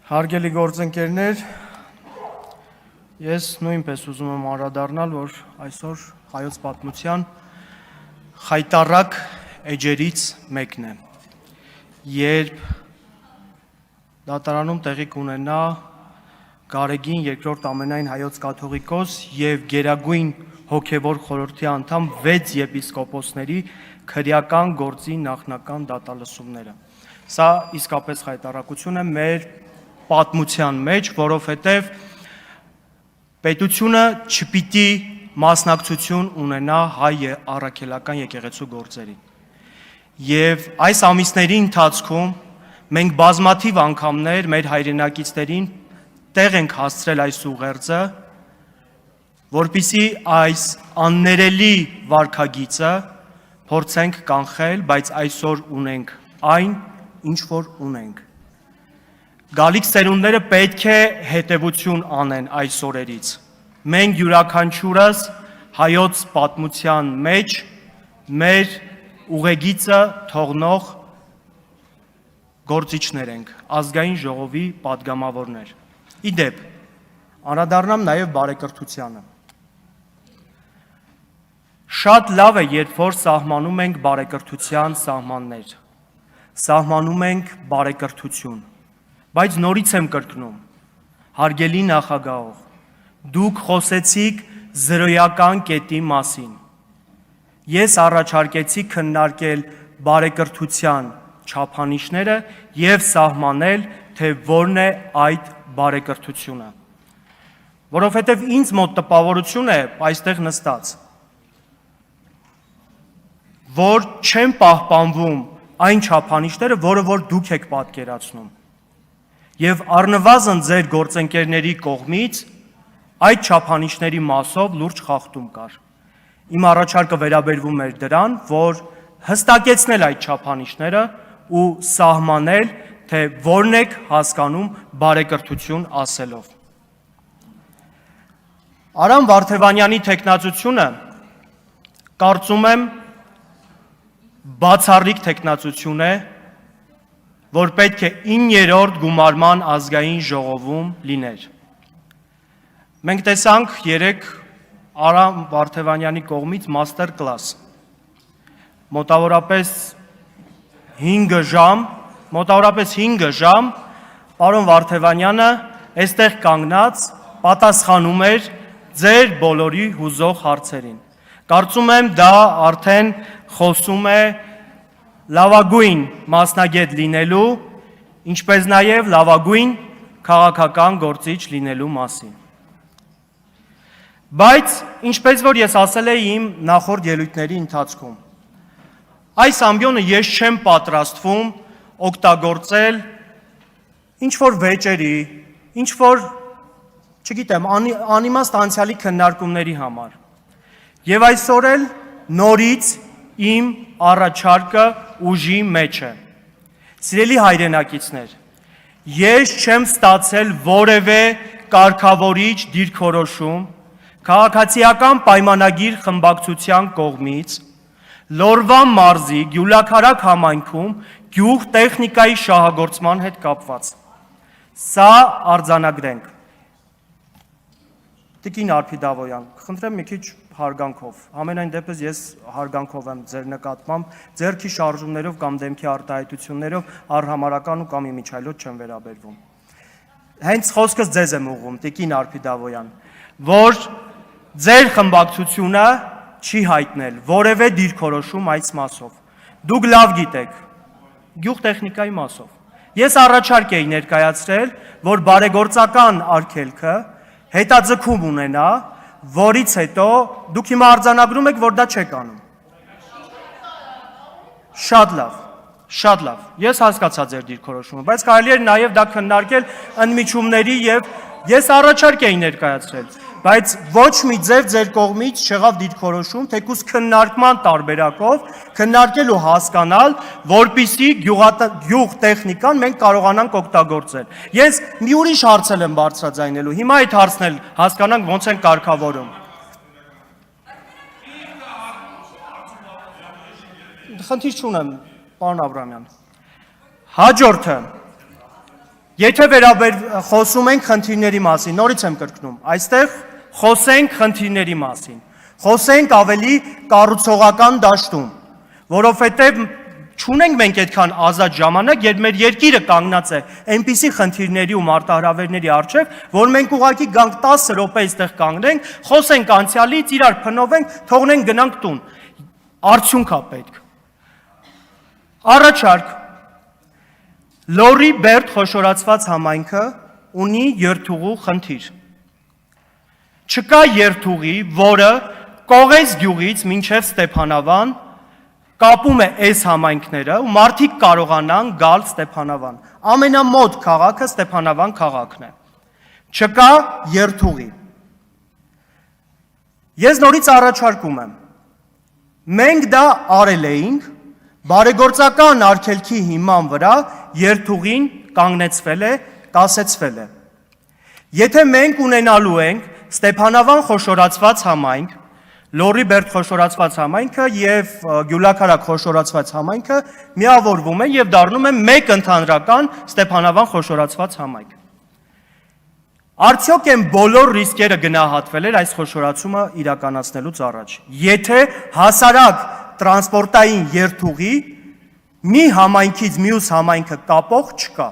Հարգելի գործընկերներ, ես նույնպես ուզում եմ անդրադառնալ, որ այսօր հայոց պատմության խայտառակ էջերից մեկն է, երբ դատարանում տեղի կունենա Գարեգին II ամենայն հայոց կաթողիկոս եւ Գերագույն հոգևոր խորհրդի անդամ 6 եպիսկոպոսների քրեական գործի նախնական դատալսումները։ Սա իսկապես խայտառակություն է մեր պատմության մեջ, որովհետև պետությունը չպիտի մասնակցություն ունենա հայ առաքելական եկեղեցու գործերին։ Եվ այս ամիսների ընթացքում մենք բազմաթիվ անգամներ մեր հայրենակիցներին տեղ ենք հասցրել այս ուղերձը, որպեսզի այս աններելի վարքագիծը փորձենք կանխել, բայց այսօր ունենք այն, ինչ որ ունենք։ Գալիք սերունդները պետք է հետևություն անեն այս օրերից։ Մենք յուրաքանչյուրս հայոց պատմության մեջ մեր ուղեգիծը թողնող գործիչներ ենք, ազգային ժողովի պատգամավորներ։ Իդեպ, անդրադառնամ նաև բարեկրթությանը։ Շատ լավ է, երբ որ սահմանում ենք բարեկրթության սահմաններ, սահմանում ենք բարեկրթություն, բայց նորից եմ կրկնում, հարգելի նախագահող, դուք խոսեցիք զրոյական կետի մասին։ Ես առաջարկեցի քննարկել բարեկրթության չափանիշները եւ սահմանել, թե որն է այդ բարեկրթությունը։ Որովհետեւ ինձ մոտ տպավորություն է այստեղ նստած, որ չեն պահպանվում այն չափանիշները, որը որ դուք եք պատկերացնում։ Եվ առնվազն ձեր գործընկերների կողմից այդ չափանիշների մասով լուրջ խախտում կար։ Իմ առաջարկը վերաբերվում էր դրան, որ հստակեցնել այդ չափանիշները ու սահմանել, թե որն եք հասկանում բարեկրթություն ասելով։ Արամ Վարդևանյանի թեկնածությունը, կարծում եմ, բացառիկ թեկնածություն է, որ պետք է 9-րդ գումարման ազգային ժողովում լիներ։ Մենք տեսանք երեկ Արամ Վարդևանյանի կողմից մաստեր կլաս։ Մոտավորապես 5 ժամ, պարոն Վարդևանյանը այստեղ կանգնած պատասխանում էր ձեր բոլորի հուզող հարցերին։ Կարծում եմ դա արդեն խոսում է լավագույն մասնագետ լինելու, ինչպես նաև լավագույն քաղաքական գործիչ լինելու մասին։ Բայց, ինչպես որ ես ասել էի իմ նախորդ ելույթների ընթացքում, այս ամբիոնը ես չեմ պատրաստվում օգտագործել ինչ-որ վեճերի, ինչ-որ, չգիտեմ, անիմաստ անցյալի քննարկումների համար։ Եվ այսօր էլ նորից իմ առաջարկը ուժի մեջ է։ Սիրելի հայրենակիցներ, ես չեմ ստացել որևէ կարգավորիչ դիրքորոշում քաղաքացիական պայմանագիր խմբակցության կողմից Լորվա մարզի Գյուլաքարակ համայնքում գյուղ տեխնիկայի շահագործման հետ կապված։ Սա արձանագրենք։ Տիկին Արփիդավոյան, խնդրեմ մի քիչ հարգանքով, ամենայն դեպս ես հարգանքով եմ ձեր նկատմամբ, ձեռքի շարժումներով կամ դեմքի արտահայտություններով առհամարական ու կամ իմիջայլոց չեմ վերաբերվում։ Հենց խոսքս ձեզ եմ ուղղում, տիկին Արփիդավոյան, որ ձեր խմբակցությունը չի հայտնել որևէ դիրքորոշում այս մասով։ Դուք լավ գիտեք, գյուղ տեխնիկայի մասով։ Ես առաջարկ էի ներկայացրել, որ բարեգործական արգելքը հետաձգում ունենա, որից հետո դուք հիմա արձանագրում եք, որ դա չեք անում։ Շատ լավ, ես հասկացա ձեր դիրքորոշումը, բայց կարելի էր նաև դա քննարկել ընդմիջումների եւ ես առաջարկ էի ներկայացրել, բայց ոչ մի ձև ձեր կողմից չեղավ դիրքորոշում, թեկուզ քննարկման տարբերակով քննարկել ու հասկանալ, որպիսի գյուղ տեխնիկան մենք կարողանանք օգտագործել։ Ես մի ուրիշ հարց եմ բարձրաձայնելու, հիմա այդ հարցն էլ հասկանանք ոնց են կարգավորում։ Խնդիր չունեմ, պարոն Աբրամյան։ Հաջորդը Եթե խոսում ենք խնդիրների մասին, նորից եմ կրկնում, այստեղ խոսենք խնդիրների մասին, խոսենք ավելի կառուցողական դաշտում, որովհետև չունենք մենք այդքան ազատ ժամանակ, երբ մեր երկիրը կանգնած է այնպիսի խնդիրների ու մարտահրավերների առջև, որ մենք ուղղակի գանք 10 րոպե այստեղ կանգնենք, խոսենք անցյալից, իրար փնովենք, թողնենք գնանք տուն։ Արդյունք է պետք։ Առաջարկ Լորի Բերդ խոշորացված համայնքը ունի երթուղու խնդիր։ Չկա երթուղի, որը Կողես գյուղից մինչև Ստեփանավան կապում է այս համայնքները ու մարդիկ կարողանան գալ Ստեփանավան։ Ամենամոտ քաղաքը Ստեփանավան քաղաքն է։ Չկա երթուղի։ Ես նորից առաջարկում եմ։ Մենք դա արել էինք, բարեգործական արգելքի հիման վրա երթուղին կանգնեցվել է, կասեցվել է։ Եթե մենք ունենալու ենք Ստեփանավան խոշորացված համայնք, Լորի Բերդ խոշորացված համայնքը եւ Գյուլաքարակ խոշորացված համայնքը միավորվում են եւ դառնում են մեկ ընդհանրական Ստեփանավան խոշորացված համայնք։ Արդյոք են բոլոր ռիսկերը գնահատվել էր այս խոշորացումը իրականացնելուց առաջ։ Եթե հասարակ տրանսպորտային երթուղի մի համայնքից մյուս համայնքը կապող չկա։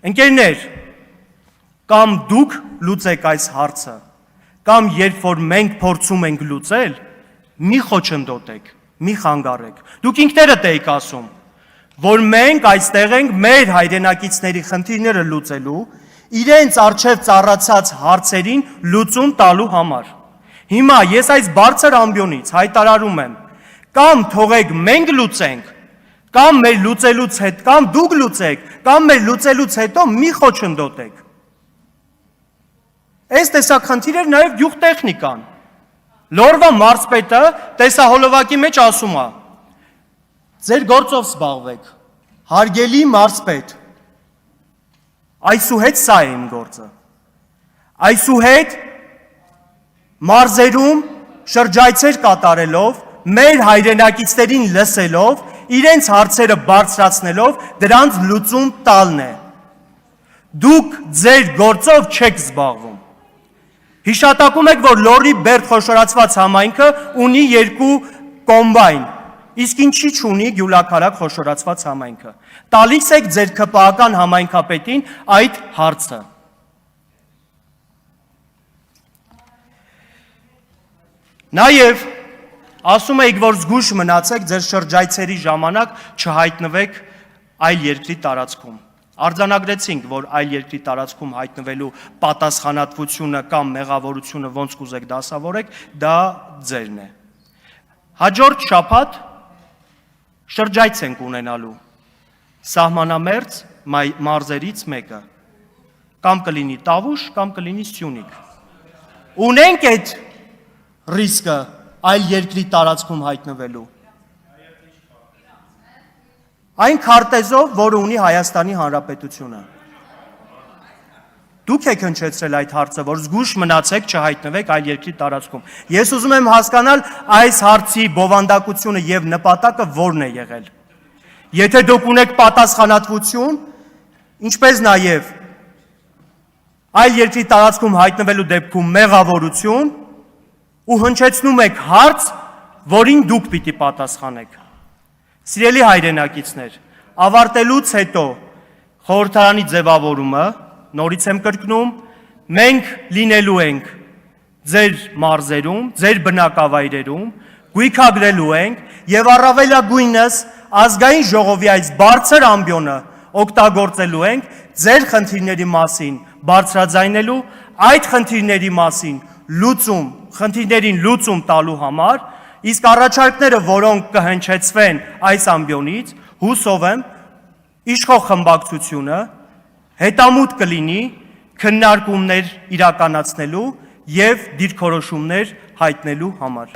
Ընկերներ, կամ դուք լուծեք այս հարցը, կամ երբ որ մենք փորձում ենք լուծել, մի խոչընդոտեք, մի խանգարեք։ Դուք ինքներդ եք ասում, որ մենք այստեղ ենք մեր հայրենակիցների խնդիրները լուծելու, իրենց առջև ծառացած հարցերին լուծում տալու համար։ Հիմա ես այս բարձր ամբիոնից հայտարարում եմ, կամ թողեք մենք լուծենք, կամ մեր լուծելուց հետո, կամ դուք լուծեք, կամ մեր լուծելուց հետո մի խոչընդոտեք։ Այս տեսակ խնդիրներ նաև գյուղտեխնիկան։ Լորվա մարզպետը տեսահոլովակի մեջ ասում է. ձեր գործով զբաղվեք, հարգելի մարզպետ։ Այսուհետ սա է իմ գործը։ Այսուհետ մարզերում շրջայցեր կատարելով, մեր հայրենակիցներին լսելով, իրենց հարցերը բարձրացնելով, դրանց լուծում տալն է։ Դուք ձեր գործով չեք զբաղվում։ Հիշատակում եք, որ Լորի Բերդ խոշորացված համայնքը ունի 2 կոմբայն, իսկ ինչի չունի Գյուլաքարակ խոշորացված համայնքը։ Տալիս եք ձեր ԿՊԱ-ական համայնքապետին այդ հարցը։ Նաև ասում եք, որ զգույշ մնացեք ձեր շրջայցերի ժամանակ չհայտնվեք այլ երկրի տարածքում։ Արձանագրեցինք, որ այլ երկրի տարածքում հայտնվելու պատասխանատվությունը կամ մեղավորությունը ոնց կուզեք դասավորեք, դա ձերն է։ Հաջորդ շաբաթ շրջայց ենք ունենալու սահմանամերձ մարզերից մեկը, կամ կլինի Տավուշ, կամ կլինի Սյունիք։ Ունենք այդ ռիսկը այլ երկրի տարածքում հայտնվելու։ Այն քարտեզով, որը ունի Հայաստանի Հանրապետությունը։ Դուք եք հնչեցրել այդ հարցը, որ զգույշ մնացեք չհայտնվեք այլ երկրի տարածքում։ Ես ուզում եմ հասկանալ այս հարցի բովանդակությունը եւ նպատակը որն է եղել։ Եթե դուք ունեք պատասխանատվություն, ինչպես նաեւ այլ երկրի տարածքում հայտնվելու դեպքում մեղավորություն ու հնչեցնում եք հարց, որին դուք պիտի պատասխանեք։ Սիրելի հայրենակիցներ, ավարտելուց հետո խորհրդարանի ձևավորումը, նորից եմ կրկնում, մենք լինելու ենք ձեր մարզերում, ձեր բնակավայրերում, գույքագրելու ենք եւ առավելագույնս ազգային ժողովի այս բարձր ամբիոնը օգտագործելու ենք ձեր խնդիրների մասին բարձրաձայնելու, այդ խնդիրների մասին խնդիրներին լուծում տալու համար, իսկ առաջարկները, որոնք կհնչեցվեն այս ամբիոնից, հուսով եմ, իշխող խմբակցությունը հետամուտ կլինի քննարկումներ իրականացնելու եւ դիրքորոշումներ հայտնելու համար։